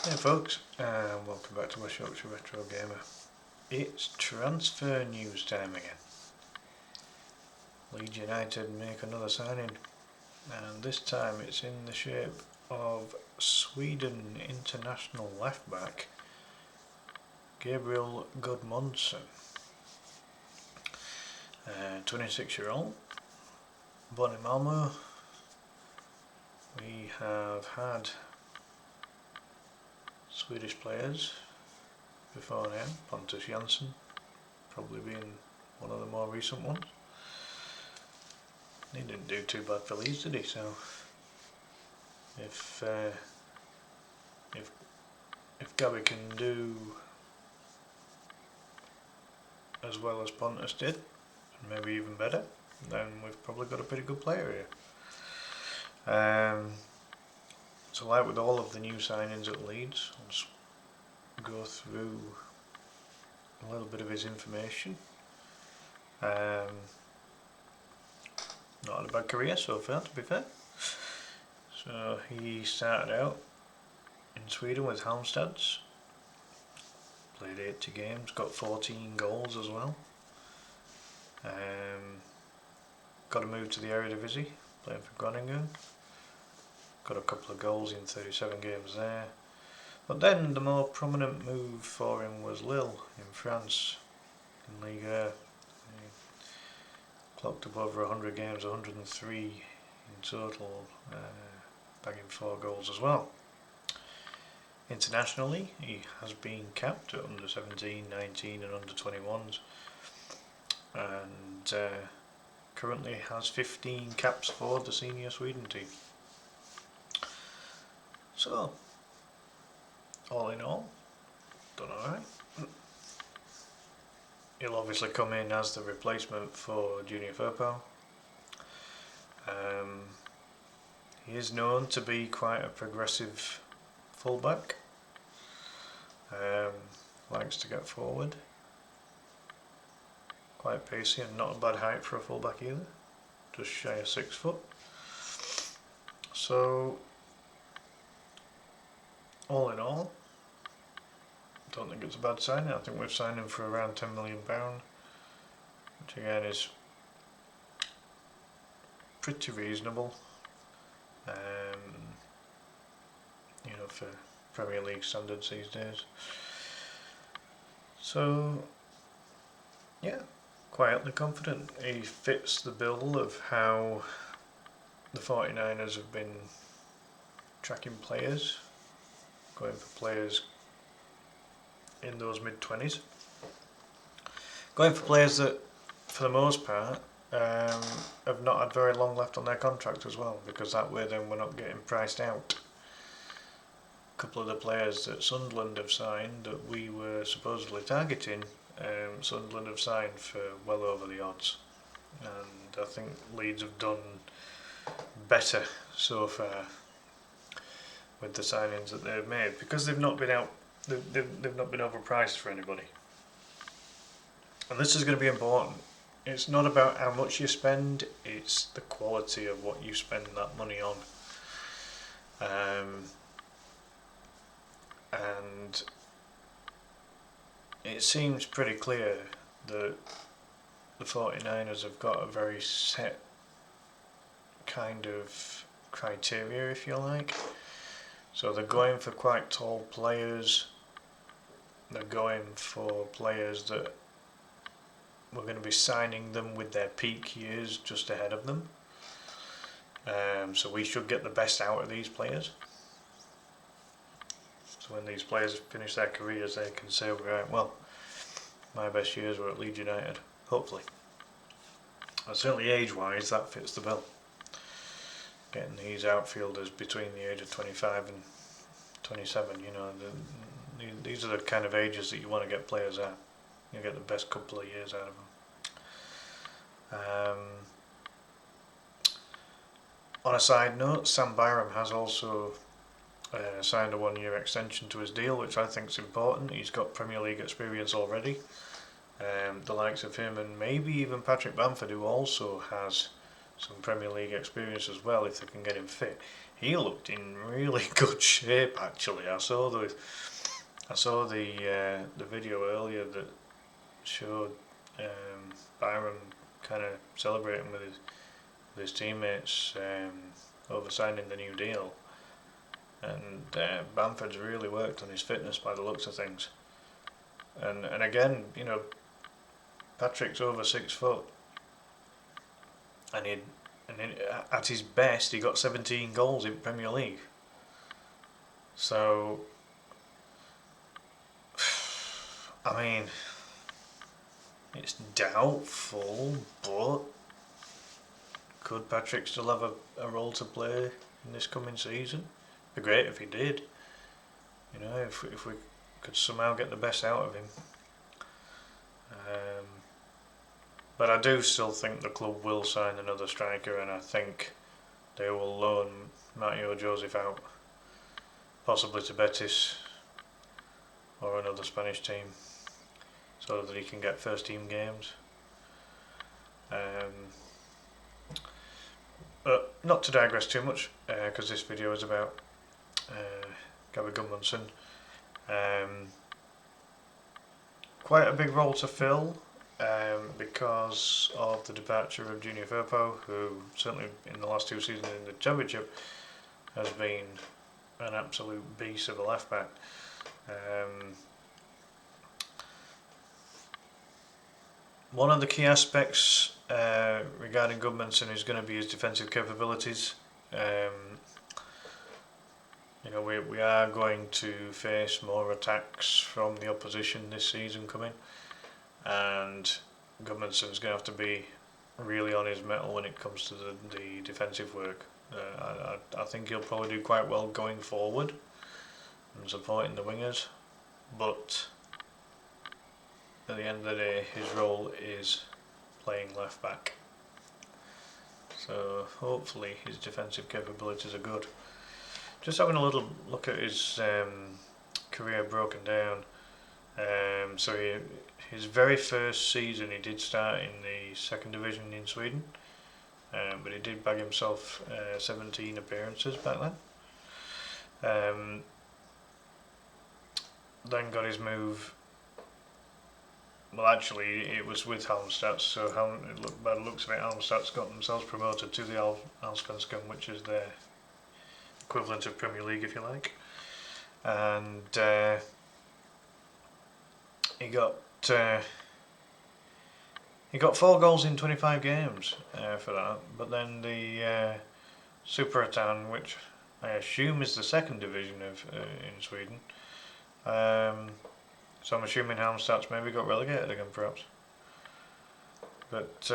Hey folks, and welcome back to West Yorkshire Retro Gamer. It's transfer news time again. Leeds United make another signing, and this time it's in the shape of Sweden international left back Gabriel Gudmundsson, 26-year-old, born in Malmo. We have had Swedish players before him, Pontus Jansson probably being one of the more recent ones. He didn't do too bad for Leeds, did he? So if Gabby can do as well as Pontus did, and maybe even better, then we've probably got a pretty good player here. So like with all of the new signings at Leeds, I'll just go through a little bit of his information. Not had a bad career so far, to be fair. So he started out in Sweden with Halmstads, played 80 games, got 14 goals as well. Got a move to the Eredivisie, playing for Groningen. Got a couple of goals in 37 games there. But then the more prominent move for him was Lille in France, in Ligue 1. He clocked up over 100 games, 103 in total, bagging 4 goals as well. Internationally, he has been capped at under 17, 19 and under 21s, and currently has 15 caps for the senior Sweden team. So, all in all, done alright. He'll obviously come in as the replacement for Junior Firpo. He is known to be quite a progressive fullback. Likes to get forward. Quite pacey and not a bad height for a fullback either. Just shy of 6 foot. So, all in all, don't think it's a bad signing. I think we've signed him for around £10 million, which again is pretty reasonable, for Premier League standards these days. So, yeah, quietly confident. He fits the bill of how the 49ers have been tracking players, going for players in those mid-20s, going for players that for the most part have not had very long left on their contract as well, because that way then we're not getting priced out. A couple of the players that Sunderland have signed that we were supposedly targeting, Sunderland have signed for well over the odds, and I think Leeds have done better so far with the signings that they've made, because they've not been they've not been overpriced for anybody. And this is going to be important. It's not about how much you spend, it's the quality of what you spend that money on. And it seems pretty clear that the 49ers have got a very set kind of criteria, if you like. So they're going for quite tall players. They're going for players that we're going to be signing them with their peak years just ahead of them. So we should get the best out of these players. So when these players finish their careers, they can say, right, well, my best years were at Leeds United, hopefully. And certainly age-wise, that fits the bill. Getting these outfielders between the age of 25 and 27, these are the kind of ages that you want to get players at. You get the best couple of years out of them. On a side note, Sam Byram has also signed a 1-year extension to his deal, which I think is important. He's got Premier League experience already. The likes of him and maybe even Patrick Bamford, who also has some Premier League experience as well, if they can get him fit. he looked in really good shape actually. I saw the video earlier that showed Byron kind of celebrating with his teammates over signing the new deal, and Bamford's really worked on his fitness by the looks of things. And again, you know, Patrick's over 6 foot, and at his best he got 17 goals in Premier League. So I mean, it's doubtful, but could Patrick still have a role to play in this coming season? It'd be great if he did. You know, if we could somehow get the best out of him. But I do still think the club will sign another striker, and I think they will loan Matteo Joseph out, possibly to Betis or another Spanish team, so that he can get first team games. But not to digress too much, because this video is about Gabriel Gudmundsson. Quite a big role to fill, because of the departure of Junior Firpo, who certainly in the last 2 seasons in the Championship has been an absolute beast of a left back. One of the key aspects regarding Gudmundsson is going to be his defensive capabilities. You know, we are going to face more attacks from the opposition this season coming, and Gudmundsson's going to have to be really on his mettle when it comes to the defensive work. I think he'll probably do quite well going forward and supporting the wingers, but at the end of the day his role is playing left back. So hopefully his defensive capabilities are good. Just having a little look at his career broken down. So his very first season he did start in the 2nd division in Sweden, but he did bag himself 17 appearances back then. Then got his move. Well, actually, it was with Halmstad, so by the looks of it, Halmstad's got themselves promoted to the Allsvenskan, which is their equivalent of Premier League, if you like. And he got 4 goals in 25 games for that. But then the Superettan, which I assume is the 2nd division in Sweden. So I'm assuming Halmstad's maybe got relegated again, perhaps. But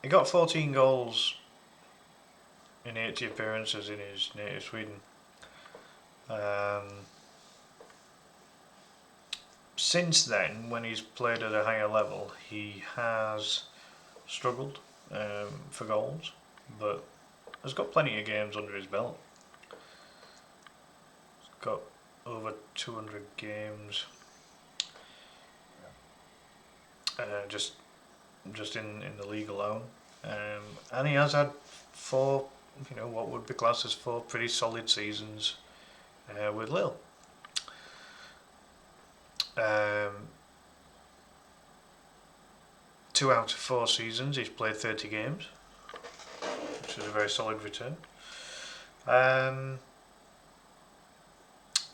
he got 14 goals in 80 appearances in his native Sweden. Since then, when he's played at a higher level, he has struggled for goals, but has got plenty of games under his belt. He's got over 200 games, just in the league alone, and he has had 4, you know, what would be classed as 4 pretty solid seasons with Lille. 2 out of 4 seasons he's played 30 games, which is a very solid return.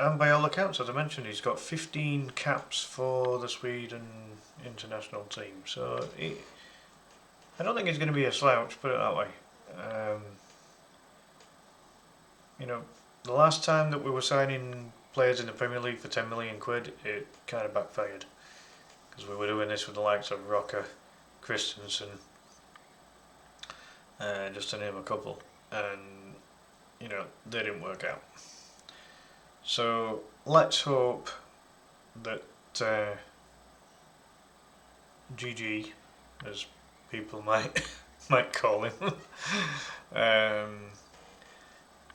And by all accounts, as I mentioned, he's got 15 caps for the Sweden international team. So I don't think he's going to be a slouch, put it that way. You know, the last time that we were signing players in the Premier League for 10 million quid, it kind of backfired, because we were doing this with the likes of Rocker, Christensen, just to name a couple, and you know, they didn't work out. So let's hope that GG, as people might call him,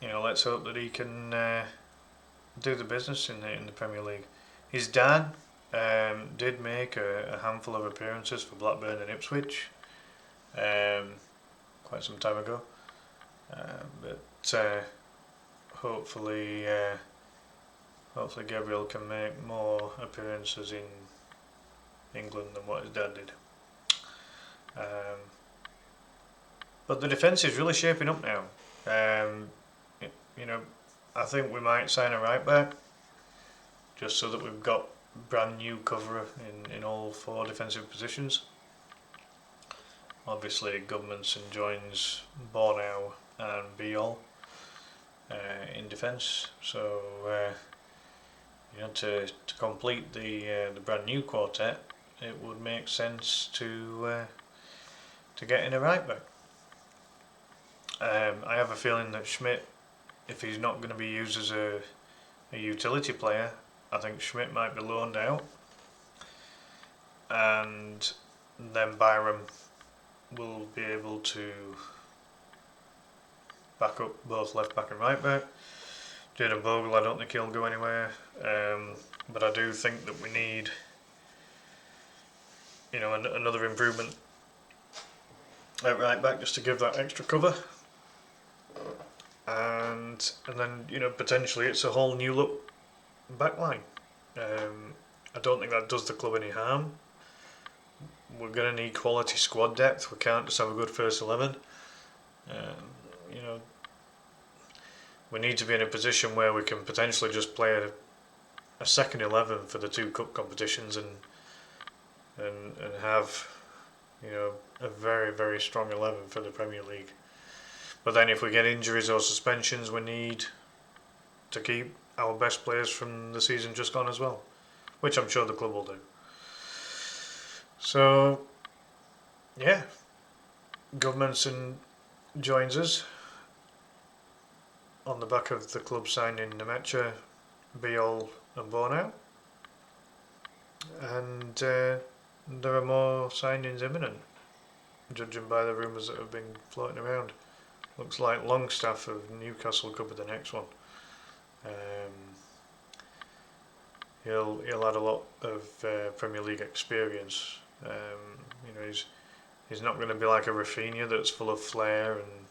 you know, let's hope that he can do the business in the Premier League. His dad did make a handful of appearances for Blackburn and Ipswich quite some time ago, but hopefully hopefully Gabriel can make more appearances in England than what his dad did. But the defence is really shaping up now. You know, I think we might sign a right back just so that we've got brand new cover in all 4 defensive positions. Obviously Gudmundsson joins Bornau and Biol in defence, so you know, to complete the brand new quartet, it would make sense to get in a right back. I have a feeling that Schmidt, if he's not going to be used as a utility player, I think Schmidt might be loaned out, and then Byram will be able to back up both left back and right back. Jaden Bogle, I don't think he'll go anywhere, but I do think that we need, you know, another improvement at right back just to give that extra cover, and then, you know, potentially it's a whole new look backline. I don't think that does the club any harm. We're going to need quality squad depth. We can't just have a good first 11. You know, we need to be in a position where we can potentially just play a second 11 for the 2 cup competitions and have, you know, a very, very strong 11 for the Premier League. But then if we get injuries or suspensions, we need to keep our best players from the season just gone as well, which I'm sure the club will do. So, yeah, Gudmundsson joins us on the back of the club signing Nemecha, Biol and Bornau, and there are more signings imminent, judging by the rumours that have been floating around. Looks like Longstaff of Newcastle could be the next one. He'll add a lot of Premier League experience. You know, he's not going to be like a Rafinha that's full of flair and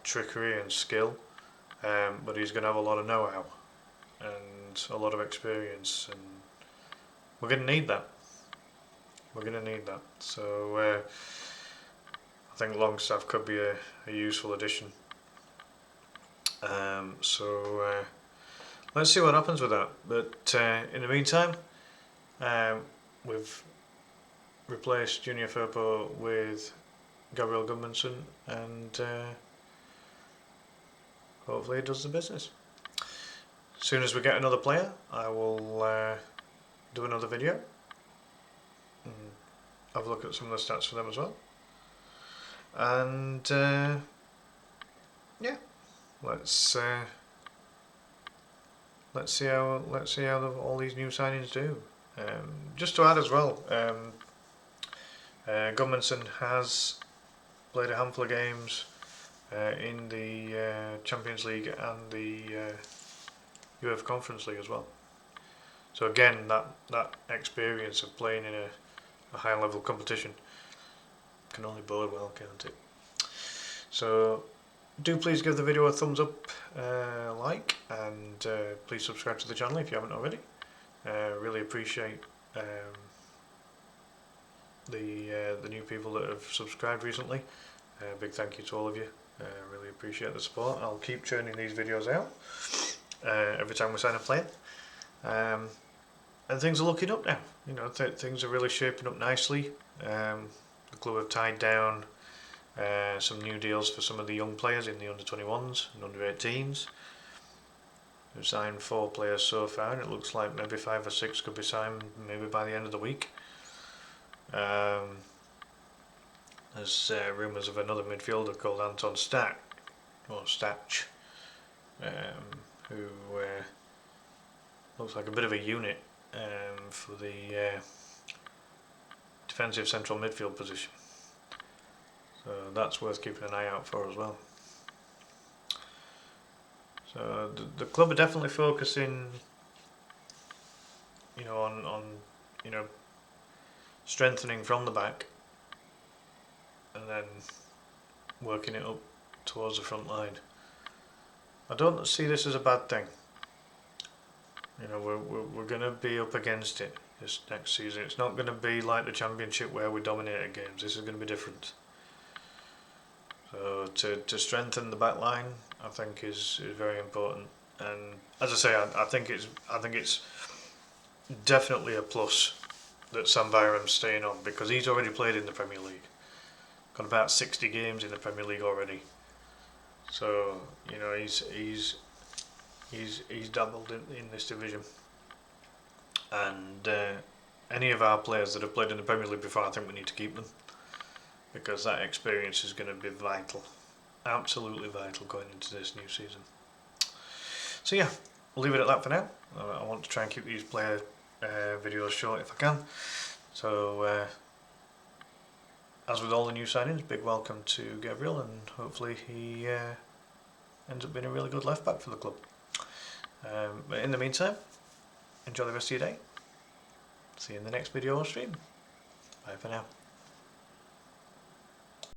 trickery and skill, but he's going to have a lot of know-how and a lot of experience, and we're going to need that. So I think Longstaff could be a useful addition. So let's see what happens with that. But in the meantime, we've replaced Junior Firpo with Gabriel Gudmundsson, and hopefully it does the business. As soon as we get another player, I will do another video and have a look at some of the stats for them as well. And yeah, let's see how all these new signings do. Just to add as well, Gudmundsson has played a handful of games in the Champions League and the UEFA Conference League as well. So again, that experience of playing in a high level competition can only bode well, can't it? So do please give the video a thumbs up, like, and please subscribe to the channel if you haven't already. Really appreciate the new people that have subscribed recently. Big thank you to all of you. Really appreciate the support. I'll keep churning these videos out every time we sign a player. And things are looking up now. You know, things are really shaping up nicely. The club have tied down some new deals for some of the young players in the under-21s and under-18s. We've signed 4 players so far, and it looks like maybe 5 or 6 could be signed maybe by the end of the week. There's rumours of another midfielder called Anton Stach, who looks like a bit of a unit for the defensive central midfield position. So that's worth keeping an eye out for as well. So the club are definitely focusing, you know, on you know, strengthening from the back and then working it up towards the front line. I don't see this as a bad thing. You know, we're going to be up against it this next season. It's not going to be like the Championship where we dominated games. This is going to be different. So to strengthen the back line, I think is very important. And as I say, I think it's definitely a plus that Sam Byram's staying on, because he's already played in the Premier League. Got about 60 games in the Premier League already. So you know he's dabbled in this division, and any of our players that have played in the Premier League before, I think we need to keep them, because that experience is going to be vital, absolutely vital going into this new season. So yeah, we'll leave it at that for now. I want to try and keep these player videos short if I can. So as with all the new signings, big welcome to Gabriel, and hopefully he ends up being a really good left back for the club. But in the meantime, enjoy the rest of your day. See you in the next video or stream. Bye for now.